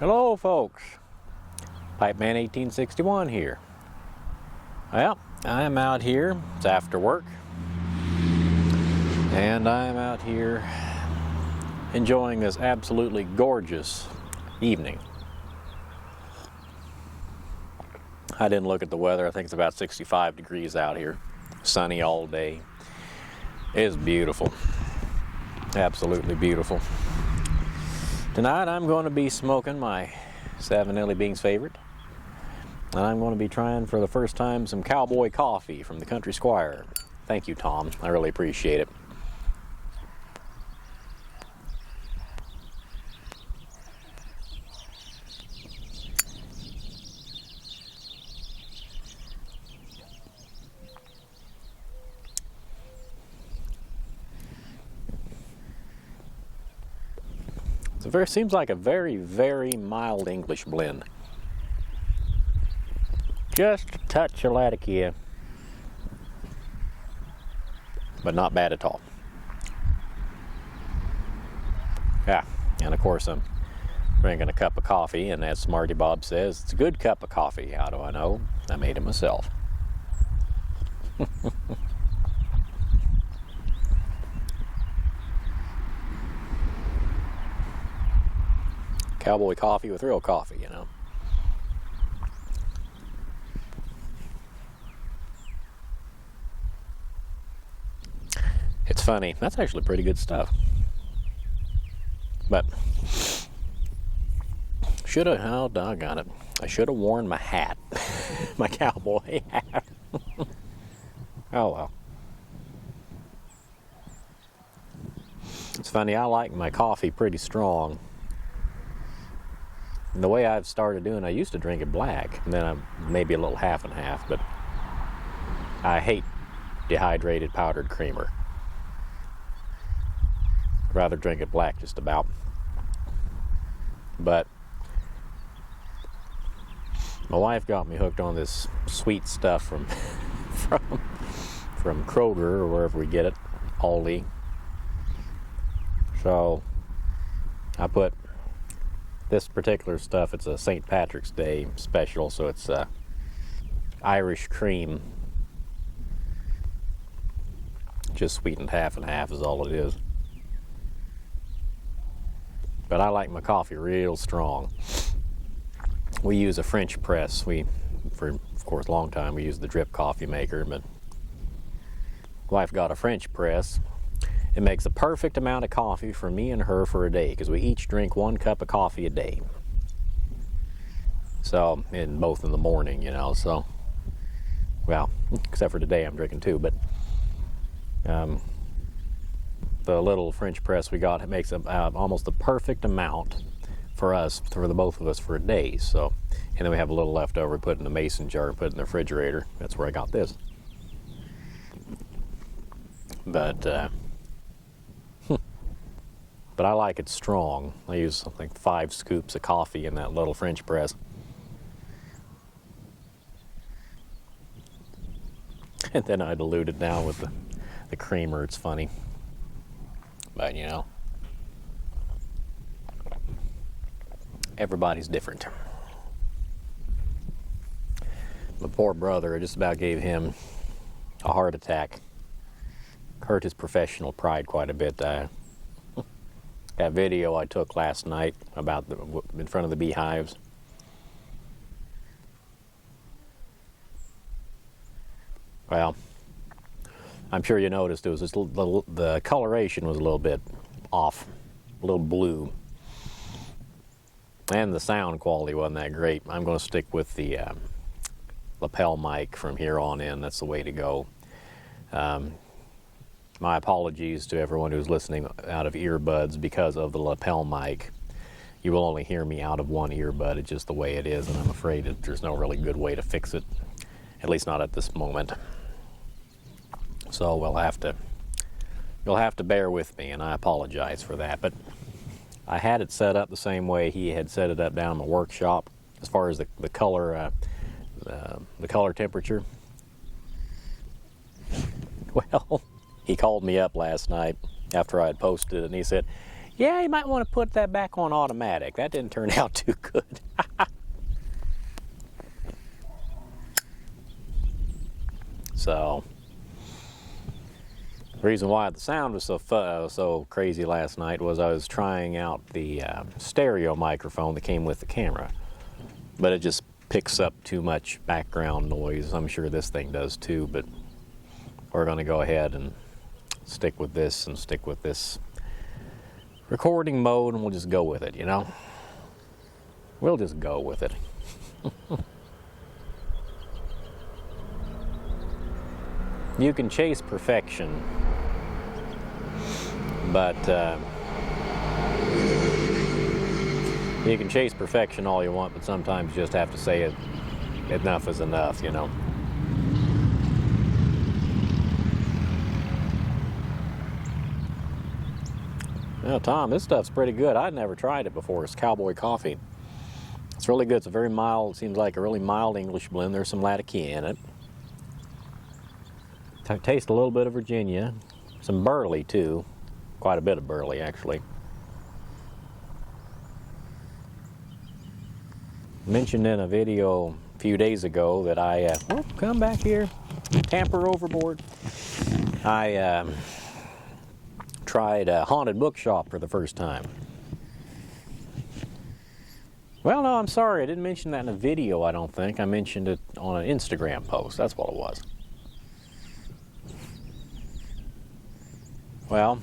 Hello folks, Pipeman 1861 here. Well, I'm out here, it's after work, and I'm out here enjoying this absolutely gorgeous evening. I didn't look at the weather, I think it's about 65 degrees out here, sunny all day. It's beautiful, absolutely beautiful. Tonight I'm going to be smoking my 7 Illy Beans favorite, and I'm going to be trying for the first time some Cowboy coffee from the Country Squire. Thank you, Tom. I really appreciate it. Seems like a very, very mild English blend. Just a touch of Latakia, but not bad at all. Yeah, and of course I'm drinking a cup of coffee, and as Smarty Bob says, it's a good cup of coffee. How do I know? I made it myself. Cowboy coffee with real coffee, you know. It's funny, that's actually pretty good stuff. But oh doggone it, I should have worn my hat, my cowboy hat. Oh well. It's funny, I like my coffee pretty strong. And the way I've started doing, I used to drink it black, and then I'm maybe a little half and half, but I hate dehydrated powdered creamer. I'd rather drink it black just about. But my wife got me hooked on this sweet stuff from Kroger or wherever we get it, Aldi. So I put this particular stuff, it's a St. Patrick's Day special, so it's Irish cream. Just sweetened half and half is all it is. But I like my coffee real strong. We use a French press. For of course, a long time we used the drip coffee maker, but wife got a French press. It makes the perfect amount of coffee for me and her for a day, because we each drink 1 cup of coffee a day. So, and both in the morning, you know, so, well, except for today I'm drinking 2, but the little French press we got, it makes almost the perfect amount for us, for the both of us for a day. So, and then we have a little left over, put in the mason jar, put in the refrigerator. That's where I got this. But I like it strong. I use something 5 scoops of coffee in that little French press. And then I dilute it down with the creamer. It's funny. But you know, everybody's different. My poor brother, I just about gave him a heart attack. Hurt his professional pride quite a bit. That video I took last night about in front of the beehives. Well, I'm sure you noticed it was just the coloration was a little bit off, a little blue, and the sound quality wasn't that great. I'm going to stick with the lapel mic from here on in. That's the way to go. My apologies to everyone who's listening out of earbuds because of the lapel mic. You will only hear me out of one earbud. It's just the way it is, and I'm afraid that there's no really good way to fix it, at least not at this moment. So you'll have to bear with me, and I apologize for that. But I had it set up the same way he had set it up down in the workshop, as far as the color temperature. Well, he called me up last night after I had posted it, and he said, Yeah, you might want to put that back on automatic. That didn't turn out too good. So, the reason why the sound was so crazy last night was I was trying out the stereo microphone that came with the camera, but it just picks up too much background noise. I'm sure this thing does too, but we're going to go ahead and stick with this recording mode, and we'll just go with it, you know? We'll just go with it. You can chase perfection, but you can chase perfection all you want, but sometimes you just have to say it. Enough is enough, you know. Well, Tom, this stuff's pretty good. I'd never tried it before. It's Cowboy coffee. It's really good. It's a very mild, seems like a really mild English blend. There's some Latakia in it. Taste a little bit of Virginia. Some burley, too. Quite a bit of burley, actually. Mentioned in a video a few days ago that I, come back here, tamper overboard. I tried a haunted bookshop for the first time. Well, no, I'm sorry, I didn't mention that in a video, I don't think. I mentioned it on an Instagram post, that's what it was. Well,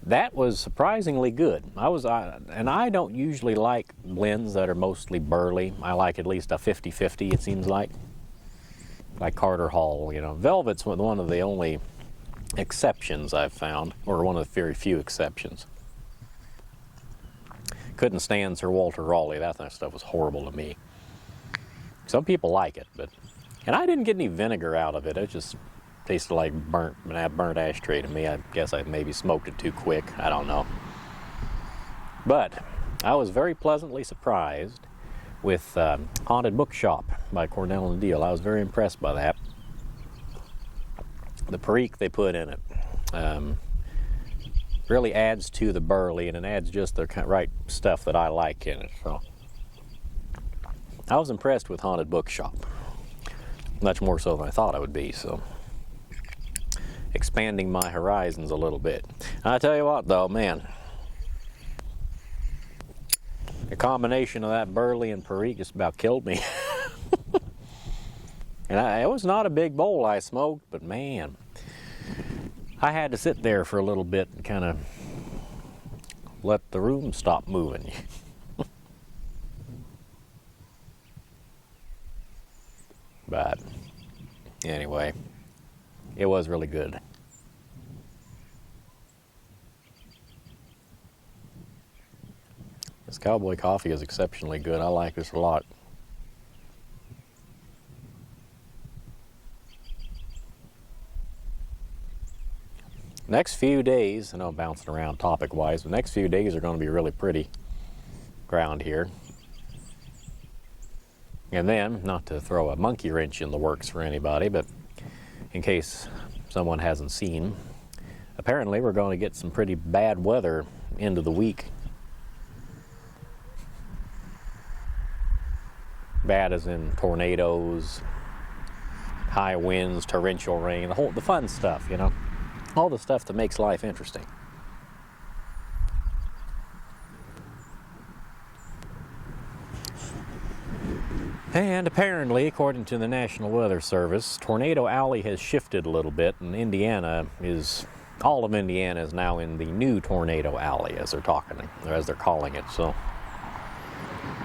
that was surprisingly good. And I don't usually like blends that are mostly burley. I like at least a 50-50, it seems like Carter Hall, you know. Velvet's one of the only exceptions I've found, or one of the very few exceptions. Couldn't stand Sir Walter Raleigh. That kind of stuff was horrible to me. Some people like it, and I didn't get any vinegar out of it. It just tasted like burnt ashtray to me. I guess I maybe smoked it too quick. I don't know. But I was very pleasantly surprised with Haunted Bookshop by Cornell and Deal. I was very impressed by that. The perique they put in it really adds to the burley, and it adds just the right stuff that I like in it. So I was impressed with Haunted Bookshop, much more so than I thought I would be. So expanding my horizons a little bit. And I tell you what, though, man, the combination of that burley and perique just about killed me. And it was not a big bowl I smoked, but man, I had to sit there for a little bit and kind of let the room stop moving. But anyway, it was really good. This Cowboy coffee is exceptionally good. I like this a lot. Next few days, I know I'm bouncing around topic-wise, but next few days are going to be really pretty ground here. And then, not to throw a monkey wrench in the works for anybody, but in case someone hasn't seen, apparently we're going to get some pretty bad weather into the week. Bad as in tornadoes, high winds, torrential rain, the fun stuff, you know. All the stuff that makes life interesting. And apparently, according to the National Weather Service, Tornado Alley has shifted a little bit, and all of Indiana is now in the new Tornado Alley, as they're calling it. So,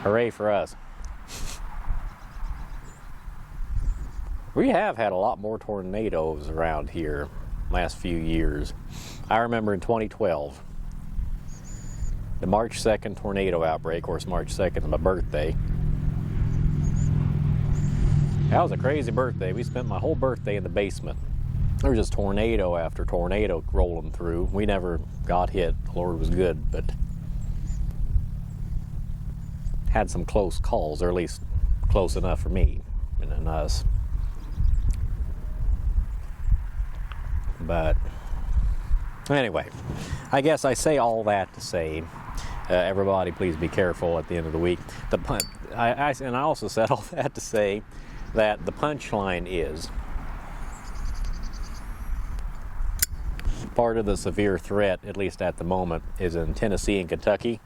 hooray for us. We have had a lot more tornadoes around here last few years. I remember in 2012, the March 2nd tornado outbreak. Of course, March 2nd is my birthday. That was a crazy birthday. We spent my whole birthday in the basement. There was just tornado after tornado rolling through. We never got hit. The Lord was good, but had some close calls, or at least close enough for me and us. But anyway, I guess I say all that to say, everybody please be careful at the end of the week. And I also said all that to say that the punchline is, part of the severe threat, at least at the moment, is in Tennessee and Kentucky.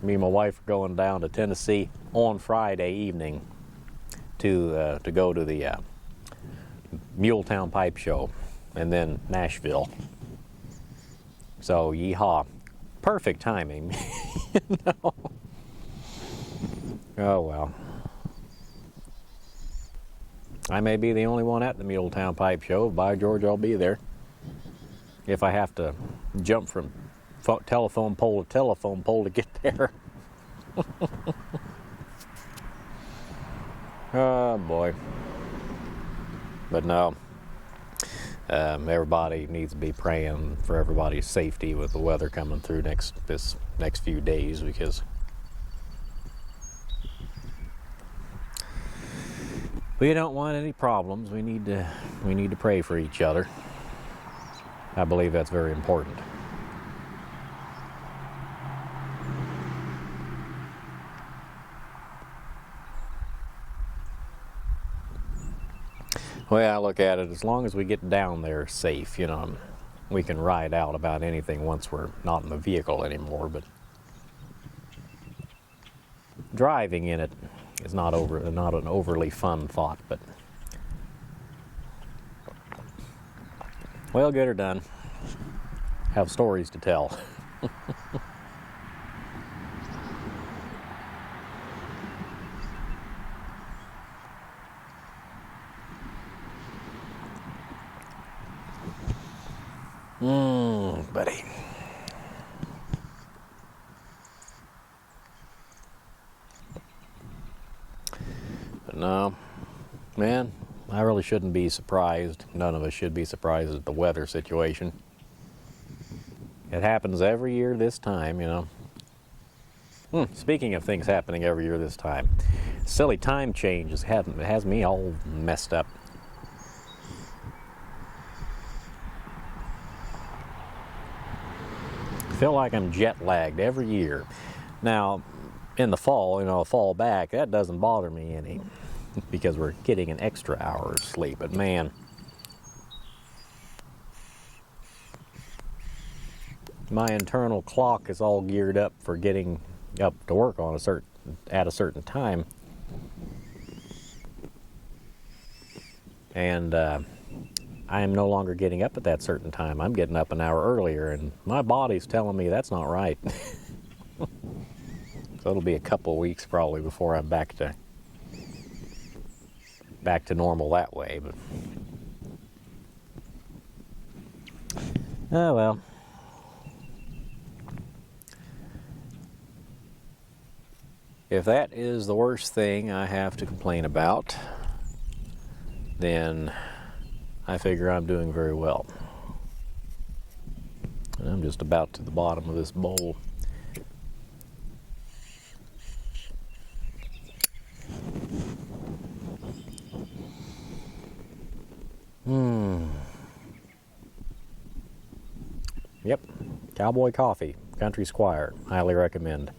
Me and my wife are going down to Tennessee on Friday evening to go to the Muletown Pipe Show, and then Nashville. So yeehaw, perfect timing. You know? Oh well. I may be the only one at the Muletown Pipe Show. By George, I'll be there. If I have to jump from telephone pole to telephone pole to get there. Oh boy. But no, everybody needs to be praying for everybody's safety with the weather coming through this next few days, because we don't want any problems. We need to pray for each other. I believe that's very important. The way I look at it, as long as we get down there safe, you know, we can ride out about anything once we're not in the vehicle anymore. But driving in it is not an overly fun thought. But well, get her done. Have stories to tell. Buddy. But no, man, I really shouldn't be surprised. None of us should be surprised at the weather situation. It happens every year this time, you know. Speaking of things happening every year this time, silly time change has me all messed up. I feel like I'm jet lagged every year. Now, in the fall, you know, fall back, that doesn't bother me any, because we're getting an extra hour of sleep. But man, my internal clock is all geared up for getting up to work at a certain time, and I am no longer getting up at that certain time. I'm getting up an hour earlier, and my body's telling me that's not right. So it'll be a couple of weeks probably before I'm back to normal that way. But oh well. If that is the worst thing I have to complain about, then I figure I'm doing very well. And I'm just about to the bottom of this bowl. Yep, Cowboy coffee, Country Squire, highly recommend.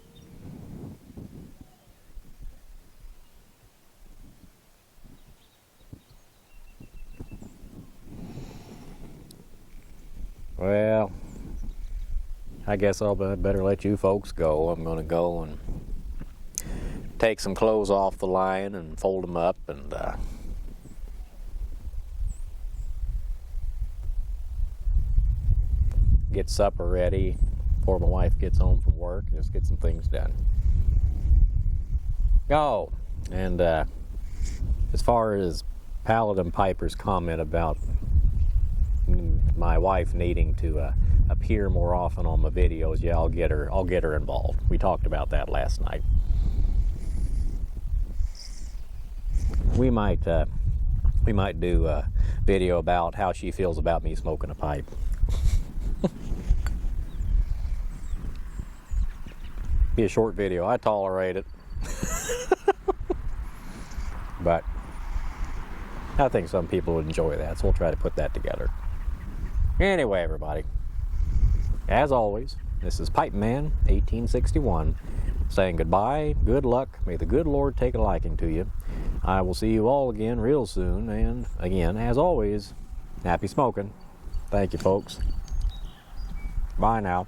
Well, I guess I'll better let you folks go. I'm going to go and take some clothes off the line and fold them up and get supper ready before my wife gets home from work. Just get some things done. Oh, and as far as Paladin Piper's comment about my wife needing to appear more often on my videos, yeah, I'll get her involved. We talked about that last night. We might do a video about how she feels about me smoking a pipe. Be a short video. I tolerate it. But I think some people would enjoy that, so we'll try to put that together. Anyway, everybody, As always, this is Pipe Man 1861 saying goodbye, good luck, may the good Lord take a liking to you. I will see you all again real soon, and again, as always, happy smoking. Thank you, folks. Bye now.